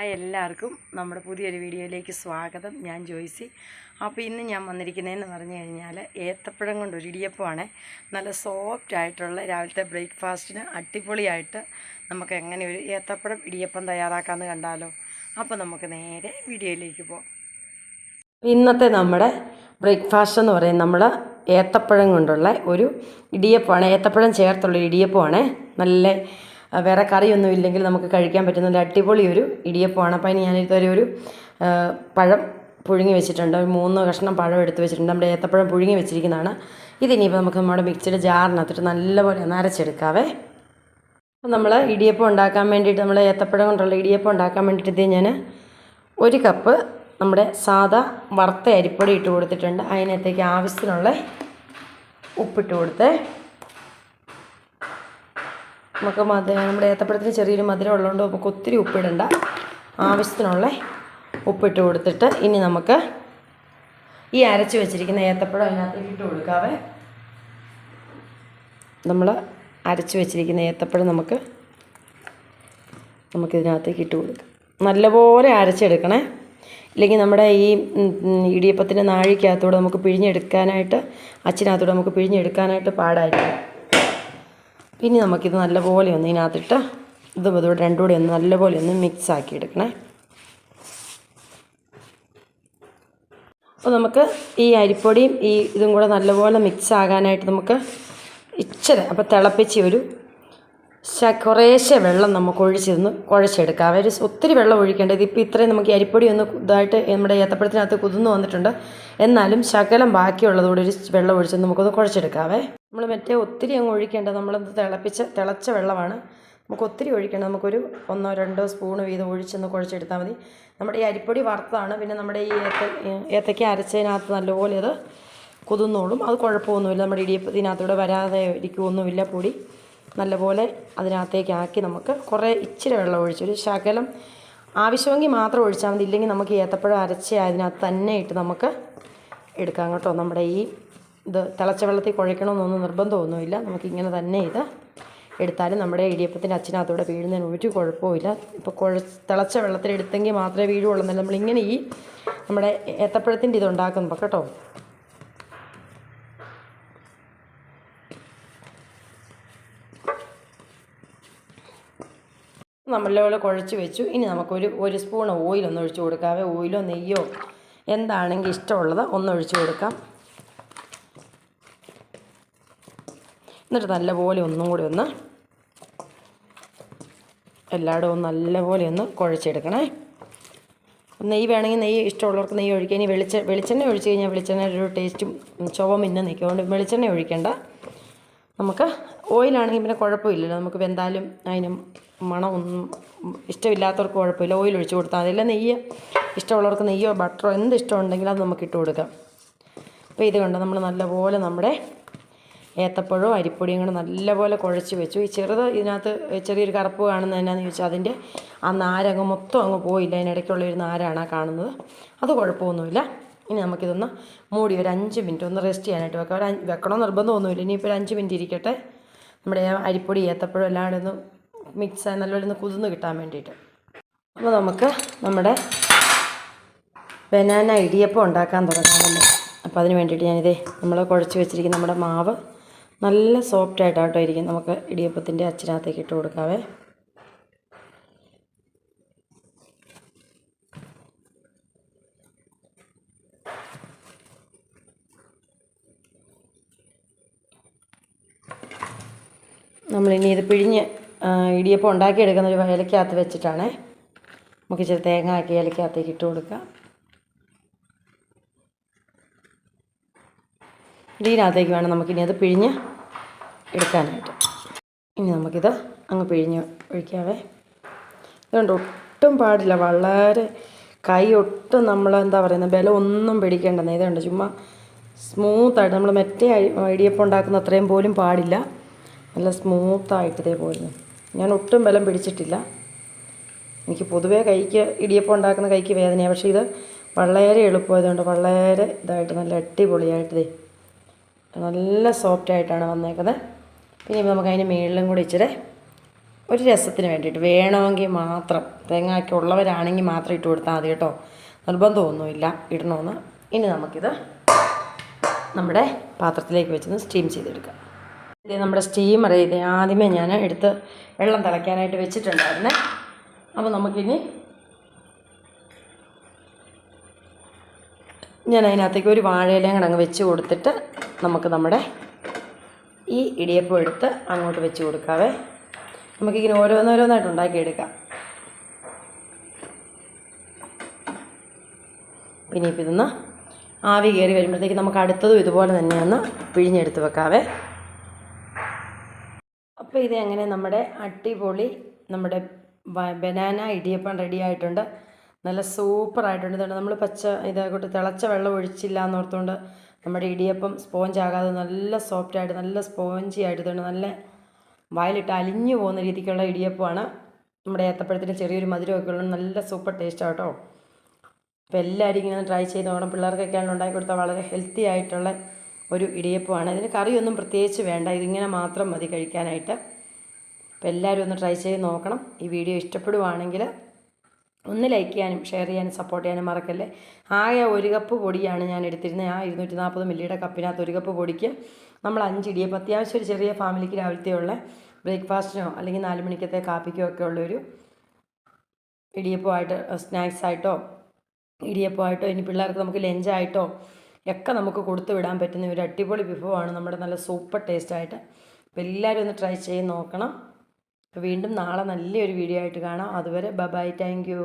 എല്ലാവർക്കും നമ്മുടെ പുതിയൊരു വീഡിയോയിലേക്ക് സ്വാഗതം. ഞാൻ ജോയ്സി. അപ്പോൾ ഇന്ന് ഞാൻ വന്നിരിക്കുന്നതെന്ന് പറഞ്ഞു കഴിഞ്ഞാൽ ഏത്തപ്പഴം കൊണ്ടൊരു ഇടിയപ്പമാണ്. നല്ല സോഫ്റ്റ് ആയിട്ടുള്ള രാവിലത്തെ ബ്രേക്ക്ഫാസ്റ്റിന് അടിപൊളിയായിട്ട് നമുക്ക് എങ്ങനെ ഒരു ഏത്തപ്പഴം ഇടിയപ്പം തയ്യാറാക്കാമെന്ന് കണ്ടാലോ. അപ്പോൾ നമുക്ക് നേരെ വീഡിയോയിലേക്ക് പോകാം. ഇന്നത്തെ നമ്മുടെ ബ്രേക്ക്ഫാസ്റ്റ് എന്ന് പറയുന്നത് നമ്മൾ ഏത്തപ്പഴം കൊണ്ടുള്ള ഒരു ഇടിയപ്പമാണ്. ഏത്തപ്പഴം ചേർത്തുള്ള ഇടിയപ്പമാണ്. നല്ല വേറെ കറിയൊന്നും ഇല്ലെങ്കിൽ നമുക്ക് കഴിക്കാൻ പറ്റുന്ന നല്ല അടിപൊളി ഒരു ഇടിയപ്പമാണ്. അപ്പോൾ അതിന് ഞാനിതുവരെ ഒരു പഴം പുഴുങ്ങി വെച്ചിട്ടുണ്ട്. ഒരു 3 കഷ്ണം പഴം എടുത്ത് വെച്ചിട്ടുണ്ട്. നമ്മുടെ ഏത്തപ്പഴം പുഴുങ്ങി വെച്ചിരിക്കുന്നതാണ്. ഇതിനിപ്പോൾ നമുക്ക് നമ്മുടെ മിക്സിയുടെ ജാറിനകത്തിട്ട് നല്ലപോലെ അരച്ചെടുക്കാവേ. അപ്പോൾ നമ്മൾ ഇടിയപ്പം ഉണ്ടാക്കാൻ വേണ്ടിയിട്ട് നമ്മൾ ഏത്തപ്പഴം കൊണ്ടുള്ള ഇടിയപ്പം ഉണ്ടാക്കാൻ വേണ്ടിയിട്ട് ഞാൻ 1 കപ്പ് നമ്മുടെ സാദാ വറുത്ത അരിപ്പൊടി ഇട്ട് കൊടുത്തിട്ടുണ്ട്. അതിനകത്തേക്ക് ആവശ്യത്തിനുള്ള ഉപ്പിട്ട് കൊടുത്ത് നമുക്ക് നമ്മുടെ ഏത്തപ്പഴത്തിന് ചെറിയൊരു മധുരം ഉള്ളതുകൊണ്ട് നമുക്ക് ഒത്തിരി ഉപ്പിടണ്ട. ആവശ്യത്തിനുള്ള ഉപ്പിട്ട് കൊടുത്തിട്ട് ഇനി നമുക്ക് ഈ അരച്ച് വെച്ചിരിക്കുന്ന ഏത്തപ്പഴം അതിനകത്തേക്ക് ഇട്ട് കൊടുക്കാവേ. നമ്മൾ അരച്ച് വെച്ചിരിക്കുന്ന ഏത്തപ്പഴം നമുക്കിതിനകത്തേക്ക് ഇട്ട് കൊടുക്കാം. നല്ലപോലെ അരച്ചെടുക്കണേ. ഇല്ലെങ്കിൽ നമ്മുടെ ഈ ഇടിയപ്പത്തിൻ്റെ നാഴിക്കകത്തൂടെ നമുക്ക് പിഴിഞ്ഞെടുക്കാനായിട്ട് അച്ചിനകത്തൂടെ നമുക്ക് പിഴിഞ്ഞെടുക്കാനായിട്ട് പാടായിരിക്കും. ഇനി നമുക്കിത് നല്ലപോലെ ഒന്ന് ഇതിനകത്തിട്ട് ഇതും ഇതോടെ രണ്ടും കൂടി ഒന്ന് നല്ലപോലെ ഒന്ന് മിക്സ് ആക്കി എടുക്കണേ. അപ്പോൾ നമുക്ക് ഈ അരിപ്പൊടിയും ഇതും കൂടെ നല്ലപോലെ മിക്സ് ആകാനായിട്ട് നമുക്ക് ഇച്ചിരി അപ്പോൾ തിളപ്പിച്ച് ഒരു കുറേശ്ശെ വെള്ളം നമുക്ക് ഒഴിച്ചിരുന്ന് കുഴച്ചെടുക്കാം. ഒത്തിരി വെള്ളം ഒഴിക്കേണ്ടത്. ഇതിപ്പോൾ ഇത്രയും നമുക്ക് ഈ അരിപ്പൊടി ഒന്ന് ഇതായിട്ട് നമ്മുടെ ഏത്തപ്പഴത്തിനകത്ത് കുതിർന്ന് വന്നിട്ടുണ്ട്. എന്നാലും ശകലം ബാക്കിയുള്ളതോടെ ഒരു വെള്ളം ഒഴിച്ച് നമുക്കൊന്ന് കുഴച്ചെടുക്കാവേ. നമ്മൾ മറ്റേ ഒത്തിരി അങ്ങ് ഒഴിക്കേണ്ടത്. നമ്മളത് തിളച്ച വെള്ളമാണ്. നമുക്ക് ഒത്തിരി ഒഴിക്കേണ്ടത്. നമുക്കൊരു 1-2 സ്പൂണ് വീതം ഒഴിച്ചൊന്ന് കുഴച്ചെടുത്താൽ മതി. നമ്മുടെ ഈ അരിപ്പൊടി വറുത്താണ്. പിന്നെ നമ്മുടെ ഈ ഏത്തയ്ക്ക അരച്ചതിനകത്ത് നല്ലപോലെ അത് കുതിർന്നോളും. അത് കുഴപ്പമൊന്നുമില്ല. നമ്മുടെ ഇടിയപ്പത്തിനകത്തൂടെ വരാതെ ഇരിക്കുമൊന്നുമില്ല. പൊടി നല്ലപോലെ അതിനകത്തേക്കാക്കി നമുക്ക് ഇച്ചിരി വെള്ളം ഒഴിച്ചൊരു ശകലം ആവശ്യമെങ്കിൽ മാത്രം ഒഴിച്ചാൽ മതി. ഇല്ലെങ്കിൽ നമുക്ക് ഏത്തപ്പഴം അരച്ച് അതിനകത്ത് തന്നെ ഇട്ട് നമുക്ക് എടുക്കാം കേട്ടോ. നമ്മുടെ ഇത് തിളച്ച വെള്ളത്തിൽ കുഴക്കണമെന്നൊന്നും നിർബന്ധമൊന്നുമില്ല. നമുക്കിങ്ങനെ തന്നെ ഇത് എടുത്താലും നമ്മുടെ ഇടിയപ്പത്തിൻ്റെ അച്ചിനകത്തൂടെ വീഴുന്നതിന് ഒരു കുഴപ്പമില്ല. ഇപ്പോൾ തിളച്ച വെള്ളത്തിൽ എടുത്തെങ്കിൽ മാത്രമേ വീഴുള്ളൂ എന്നല്ല. നമ്മളിങ്ങനെ നമ്മുടെ ഏത്തപ്പഴത്തിൻ്റെ ഇതുണ്ടാക്കുമ്പോൾ കേട്ടോ. നല്ലപോലെ കുഴച്ച് വെച്ചു. ഇനി നമുക്കൊരു സ്പൂൺ ഓയിലൊന്ന് ഒഴിച്ച് കൊടുക്കാവേ. ഓയിലോ നെയ്യോ എന്താണെങ്കിൽ ഇഷ്ടമുള്ളത് ഒന്നൊഴിച്ച് കൊടുക്കാം. എന്നിട്ട് നല്ലപോലെ ഒന്നും കൂടി ഒന്ന് എല്ലായിടവും നല്ലപോലെ ഒന്ന് കുഴച്ചെടുക്കണേ. നെയ്യ് വേണമെങ്കിൽ നെയ്യ് ഇഷ്ടമുള്ളവർക്ക് നെയ്യ് ഒഴിക്കുക. ഇനി വെളിച്ചെണ്ണ ഒഴിച്ച് കഴിഞ്ഞാൽ വെളിച്ചെണ്ണയുടെ ഒരു ടേസ്റ്റും ചുവ മിന്നെ നിൽക്കും. അതുകൊണ്ട് വെളിച്ചെണ്ണ ഒഴിക്കേണ്ട. നമുക്ക് ഓയിലാണെങ്കിൽ പിന്നെ കുഴപ്പമില്ലല്ലോ. നമുക്ക് വെന്താലും അതിന് മണമൊന്നും ഇഷ്ടമില്ലാത്തവർക്ക് കുഴപ്പമില്ല. ഓയിൽ ഒഴിച്ച് കൊടുത്താൽ മതി. അല്ല നെയ്യ് ഇഷ്ടമുള്ളവർക്ക് നെയ്യോ ബട്ടറോ എന്ത് ഇഷ്ടമുണ്ടെങ്കിലും അത് നമുക്ക് ഇട്ട് കൊടുക്കാം. അപ്പോൾ ഇത് നമ്മൾ നല്ലപോലെ നമ്മുടെ ഏത്തപ്പഴവും അരിപ്പൊടിയും കൂടെ നല്ലപോലെ കുഴച്ച് വെച്ചു. ഈ ഇതിനകത്ത് ചെറിയൊരു കറുപ്പ് കാണുന്നത് എന്നാന്ന് ചോദിച്ചാൽ അതിൻ്റെ ആ നാരങ്ങ് മൊത്തം അങ്ങ് പോയില്ല. അതിനിടയ്ക്കുള്ളൊരു നാരാണ് കാണുന്നത്. അത് കുഴപ്പമൊന്നുമില്ല. ഇനി നമുക്കിതൊന്ന് മൂടി ഒരു 5 മിനിറ്റ് ഒന്ന് റെസ്റ്റ് ചെയ്യാനായിട്ട് വെക്കാം. വെക്കണമെന്ന് നിർബന്ധമൊന്നുമില്ല. ഇനിയിപ്പോൾ ഒരു 5 മിനിറ്റ് ഇരിക്കട്ടെ. നമ്മുടെ അരിപ്പൊടി ഏത്തപ്പഴം എല്ലാം കൂടെ ഒന്ന് മിക്സായി നല്ലപോലെ ഒന്ന് കുതിർന്ന് കിട്ടാൻ വേണ്ടിയിട്ട്. അപ്പോൾ നമുക്ക് നമ്മുടെ ബനാന ഇടിയപ്പം ഉണ്ടാക്കാൻ തുടങ്ങാമല്ലോ. അപ്പോൾ അതിന് വേണ്ടിയിട്ട് ഞാനിതേ നമ്മൾ കുഴച്ച് വെച്ചിരിക്കുന്ന നമ്മുടെ മാവ് നല്ല സോഫ്റ്റായിട്ടാട്ടോ ഇരിക്കും. നമുക്ക് ഇടിയപ്പത്തിൻ്റെ അച്ചിനകത്തേക്ക് ഇട്ട് കൊടുക്കാവേ. നമ്മളിനി ഇത് പിഴിഞ്ഞ് ഇടിയപ്പം ഉണ്ടാക്കിയെടുക്കുന്ന ഒരു ഇലക്കകത്ത് വെച്ചിട്ടാണ്. നമുക്ക് ഇച്ചിരി തേങ്ങ ആക്കി ഇലക്കകത്തേക്ക് ഇട്ട് കൊടുക്കാം. ഇതിനകത്തേക്ക് വേണം നമുക്കിനി അത് പിഴിഞ്ഞ് എടുക്കാനായിട്ട്. ഇനി നമുക്കിത് അങ്ങ് പിഴിഞ്ഞ് ഒഴിക്കാവേ. ഇതുകൊണ്ട് ഒട്ടും പാടില്ല. വളരെ കൈ ഒട്ടും എന്താ പറയുന്നത് ബലം ഒന്നും പിടിക്കേണ്ടെന്ന്. ഇതുണ്ട് ചുമ്മാ സ്മൂത്തായിട്ട് നമ്മൾ മറ്റേ ഇടിയപ്പം ഉണ്ടാക്കുന്ന അത്രയും പോലും പാടില്ല. നല്ല സ്മൂത്തായിട്ട് ഇതേപോലെ. ഞാൻ ഒട്ടും ബലം പിടിച്ചിട്ടില്ല. എനിക്ക് പൊതുവേ ഇടിയപ്പം ഉണ്ടാക്കുന്ന കൈക്ക് വേദനയാണ്. പക്ഷേ ഇത് വളരെ എളുപ്പമായതുകൊണ്ട് വളരെ ഇതായിട്ട് നല്ല അടിപൊളിയായിട്ട് നല്ല സോഫ്റ്റായിട്ടാണ് വന്നേക്കുന്നത്. പിന്നെ നമുക്ക് അതിന് മുകളിലും കൂടി ഇച്ചിരി ഒരു രസത്തിന് വേണ്ടിയിട്ട് വേണമെങ്കിൽ മാത്രം, തേങ്ങയൊക്കെ ഉള്ളവരാണെങ്കിൽ മാത്രം ഇട്ട് കൊടുത്താൽ മതി കേട്ടോ, നിർബന്ധമൊന്നുമില്ല ഇടണമെന്ന്. ഇനി നമുക്കിത് നമ്മുടെ പാത്രത്തിലേക്ക് വെച്ചൊന്ന് സ്റ്റീം ചെയ്തെടുക്കാം. ഇത് നമ്മുടെ സ്റ്റീമർ ഇത് ആദ്യമേ ഞാൻ എടുത്ത് വെള്ളം തിളയ്ക്കാനായിട്ട് വെച്ചിട്ടുണ്ടായിരുന്നേ. അപ്പോൾ നമുക്കിനി ഞാൻ അതിനകത്തേക്ക് ഒരു വാഴയിലയും കൂടെ അങ്ങ് വെച്ച് കൊടുത്തിട്ട് നമുക്ക് നമ്മുടെ ഈ ഇടിയപ്പം എടുത്ത് അങ്ങോട്ട് വെച്ച് കൊടുക്കാവേ. നമുക്കിങ്ങനെ ഓരോന്നോരോന്നായിട്ട് ഉണ്ടാക്കിയെടുക്കാം. പിന്നെ ഇപ്പം ഇതൊന്ന് ആവി കയറി വരുമ്പോഴത്തേക്ക് നമുക്ക് അടുത്തതും ഇതുപോലെ തന്നെ ഒന്ന് പിഴിഞ്ഞെടുത്ത് വെക്കാവേ. അപ്പോൾ ഇത് എങ്ങനെ നമ്മുടെ അടിപൊളി നമ്മുടെ ബനാന ഇടിയപ്പം റെഡി ആയിട്ടുണ്ട്. നല്ല സൂപ്പറായിട്ടുണ്ട്. ഇതുകൊണ്ട് നമ്മൾ ഇതായിട്ട് തിളച്ച വെള്ളം ഒഴിച്ചില്ല എന്നോർത്തുകൊണ്ട് നമ്മുടെ ഇടിയപ്പം സ്പോഞ്ച് ആകാതെ നല്ല സോഫ്റ്റായിട്ട് നല്ല സ്പോഞ്ചി ആയിട്ട് ഇതുകൊണ്ട് നല്ല വായിലിട്ട് അലിഞ്ഞു പോകുന്ന രീതിക്കുള്ള ഇടിയപ്പമാണ്. നമ്മുടെ ഏത്തപ്പഴത്തിന് ചെറിയൊരു മധുരമൊക്കെ ഉള്ളത് നല്ല സൂപ്പർ ടേസ്റ്റാണ് കേട്ടോ. അപ്പോൾ എല്ലാവരും ഇങ്ങനെ ട്രൈ ചെയ്ത് നോക്കണം. പിള്ളേർക്കൊക്കെയാണ് ഉണ്ടാക്കി കൊടുത്താൽ വളരെ ഹെൽത്തി ആയിട്ടുള്ള ഒരു ഇടിയപ്പമാണ്. ഇതിന് കറിയൊന്നും പ്രത്യേകിച്ച് വേണ്ട, ഇതിങ്ങനെ മാത്രം മതി കഴിക്കാനായിട്ട്. അപ്പോൾ എല്ലാവരും ഒന്ന് ട്രൈ ചെയ്ത് നോക്കണം. ഈ വീഡിയോ ഇഷ്ടപ്പെടുവാണെങ്കിൽ ഒന്ന് ലൈക്ക് ചെയ്യാനും ഷെയർ ചെയ്യാനും സപ്പോർട്ട് ചെയ്യാനും മറക്കല്ലേ. ആകെ 1 കപ്പ് പൊടിയാണ് ഞാൻ എടുത്തിരുന്നത്. ആ 240 മില്ലിയുടെ കപ്പിനകത്ത് 1 കപ്പ് പൊടിക്ക് നമ്മൾ 5 ഇടിയപ്പം, അത്യാവശ്യം ഒരു ചെറിയ ഫാമിലിക്ക് രാവിലത്തെയുള്ള ബ്രേക്ക്ഫാസ്റ്റിനോ അല്ലെങ്കിൽ 4 മണിക്കത്തെ കാപ്പിക്കോ ഒക്കെ ഉള്ളൊരു ഇടിയപ്പമായിട്ട് സ്നാക്സായിട്ടോ ഇടിയപ്പമായിട്ടോ ഇനി പിള്ളേർക്ക് നമുക്ക് ലഞ്ചായിട്ടോ ഒക്കെ നമുക്ക് കൊടുത്തു വിടാൻ പറ്റുന്ന ഒരു അടിപൊളി വിഭവമാണ് നമ്മുടെ നല്ല സൂപ്പർ ടേസ്റ്റായിട്ട്. അപ്പോൾ എല്ലാവരും ഒന്ന് ട്രൈ ചെയ്ത് നോക്കണം. അപ്പോൾ വീണ്ടും നാളെ നല്ലൊരു വീഡിയോ ആയിട്ട് കാണാം. അതുവരെ ബൈ, താങ്ക് യു.